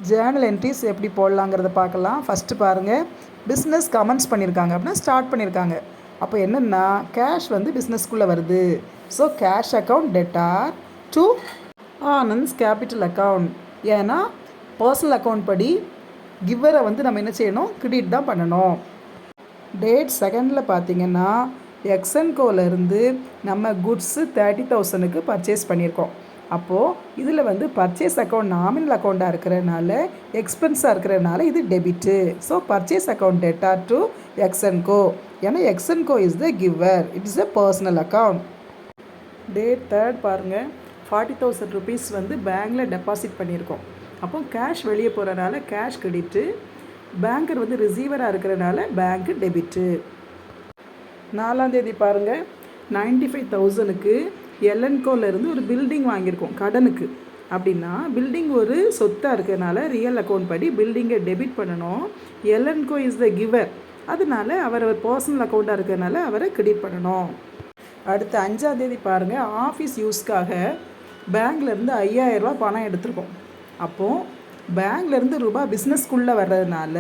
Journal entries எப்படி போடலாங்கிறத பார்க்கலாம். First பாருங்கள், பிஸ்னஸ் கமெண்ட்ஸ் பண்ணியிருக்காங்க அப்படின்னா ஸ்டார்ட் பண்ணியிருக்காங்க. அப்போ என்னென்னா கேஷ் வந்து பிஸ்னஸ்க்குள்ளே வருது. So cash account debtor to Anand's capital account. ஏன்னா பர்சனல் அக்கௌண்ட் படி கிவரை வந்து நம்ம என்ன செய்யணும், கிரெடிட் தான் பண்ணணும். டேட் செகண்டில் பார்த்தீங்கன்னா எக்ஸன்கோலேருந்து நம்ம குட்ஸு 30,000க்கு பர்ச்சேஸ் பண்ணியிருக்கோம். அப்போது இதில் வந்து பர்ச்சேஸ் அக்கௌண்ட் நாமினல் அக்கௌண்ட்டாக இருக்கிறதுனால எக்ஸ்பென்ஸாக இருக்கிறதுனால இது debit. So purchase account debtor to x and co. ஏன்னா x and co is the giver, it is a personal account. Date third பாருங்கள், 40,000 ருபீஸ் வந்து பேங்க்கில் டெபாசிட் பண்ணியிருக்கோம். அப்போ கேஷ் வெளியே போகிறனால கேஷ் கிரெடிட்டு, பேங்கர் வந்து ரிசீவராக இருக்கிறனால பேங்க்கு டெபிட்டு. 4ஆம் தேதி பாருங்கள், 95,000க்கு எல்என்கோலேருந்து ஒரு பில்டிங் வாங்கியிருக்கோம் கடனுக்கு. அப்படின்னா பில்டிங் ஒரு சொத்தாக இருக்கிறதுனால ரியல் அக்கௌண்ட் படி பில்டிங்கை டெபிட் பண்ணணும். எல்என்கோ இஸ் த கிவர், அதனால அவர் பர்சனல் அக்கௌண்ட்டாக இருக்கிறதுனால அவரை கிரெடிட் பண்ணணும். அடுத்து 5ஆம் தேதி பாருங்கள், ஆஃபீஸ் யூஸ்க்காக பேங்க்லேருந்து 5,000 ரூபா பணம் எடுத்திருக்கோம். அப்போது பேங்க்லேருந்து ரூபா பிஸ்னஸ்க்குள்ளே வர்றதுனால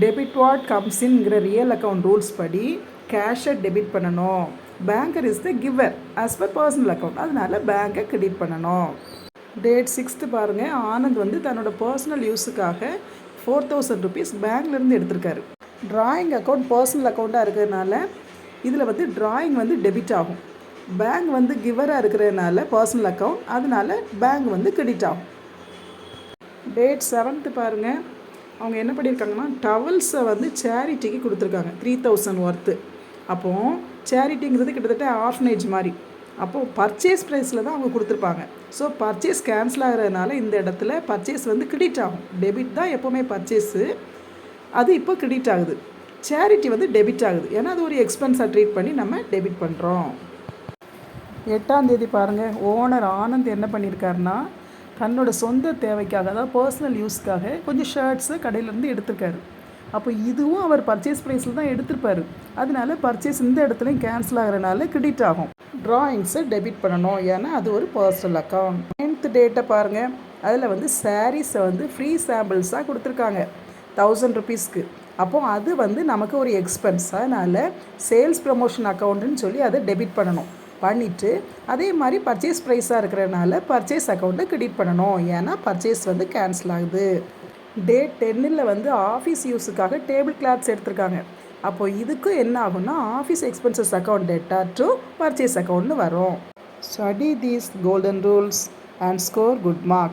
டெபிட் வாட் கம்ஸ் இன்ங்கிற ரியல் அக்கௌண்ட் ரூல்ஸ் படி கேஷை டெபிட் பண்ணணும். Banker is the giver as per personal account, அதனால பேங்கை கிரெடிட் பண்ணணும். டேட் 6th பாருங்கள், ஆனந்த் வந்து தன்னோட பர்சனல் யூஸுக்காக 4,000 ருபீஸ் பேங்க்லேருந்து எடுத்திருக்காரு. ட்ராயிங் அக்கௌண்ட் பர்சனல் அக்கௌண்ட்டாக இருக்கிறதுனால இதில் வந்து ட்ராயிங் வந்து டெபிட் ஆகும். பேங்க் வந்து கிவராக இருக்கிறதுனால பர்சனல் அக்கௌண்ட், அதனால பேங்க் வந்து கிரெடிட் ஆகும். டேட் 7th பாருங்கள், அவங்க என்ன பண்ணியிருக்காங்கன்னா டவல்ஸை வந்து சேரிட்டிக்கு கொடுத்துருக்காங்க 3,000 ஒர்த்து. அப்போது சேரிட்டிங்கிறது கிட்டத்தட்ட ஆர்ஃபனேஜ் மாதிரி. அப்போது பர்ச்சேஸ் ப்ரைஸில் தான் அவங்க கொடுத்துருப்பாங்க. ஸோ பர்ச்சேஸ் கேன்சல் ஆகிறதுனால இந்த இடத்துல பர்ச்சேஸ் வந்து கிரெடிட் ஆகும். டெபிட் தான் எப்போவுமே பர்ச்சேஸு, அது இப்போ கிரெடிட் ஆகுது. சேரிட்டி வந்து டெபிட் ஆகுது, ஏன்னா அது ஒரு எக்ஸ்பென்ஸாக ட்ரீட் பண்ணி நம்ம டெபிட் பண்ணுறோம். 8ஆம் தேதி பாருங்கள், ஓனர் ஆனந்த் என்ன பண்ணியிருக்காருன்னா தன்னோட சொந்த தேவைக்காக, அதாவது பர்சனல் யூஸ்க்காக கொஞ்சம் ஷர்ட்ஸு கடையிலேருந்து எடுத்திருக்காரு. அப்போ இதுவும் அவர் பர்ச்சேஸ் ப்ரைஸில் தான் எடுத்திருப்பார். அதனால பர்ச்சேஸ் இந்த இடத்துலையும் கேன்சல் ஆகிறனால கிரெடிட் ஆகும். ட்ராயிங்ஸை டெபிட் பண்ணணும், ஏன்னா அது ஒரு பர்சனல் அக்கௌண்ட். 9th டேட்டை பாருங்கள், அதில் வந்து சாரீஸை வந்து ஃப்ரீ சாம்பிள்ஸாக கொடுத்துருக்காங்க 1000 ருபீஸ்க்கு. அப்போது அது வந்து நமக்கு ஒரு எக்ஸ்பென்ஸ், அதனால் சேல்ஸ் ப்ரமோஷன் அக்கௌண்ட்டுன்னு சொல்லி அதை டெபிட் பண்ணணும். பண்ணிவிட்டு அதே மாதிரி பர்ச்சேஸ் ப்ரைஸாக இருக்கிறதுனால பர்ச்சேஸ் அக்கௌண்ட்டை கிரெடிட் பண்ணணும், ஏன்னா பர்ச்சேஸ் வந்து கேன்சல் ஆகுது. டேட் 10ல் வந்து ஆஃபீஸ் யூஸுக்காக டேபிள் கிளாத்ஸ் எடுத்திருக்காங்க. அப்போது இதுக்கு என்ன ஆகும்னா office expenses account debtor to purchase அக்கௌண்ட்னு வரும். Study these golden rules and score good marks.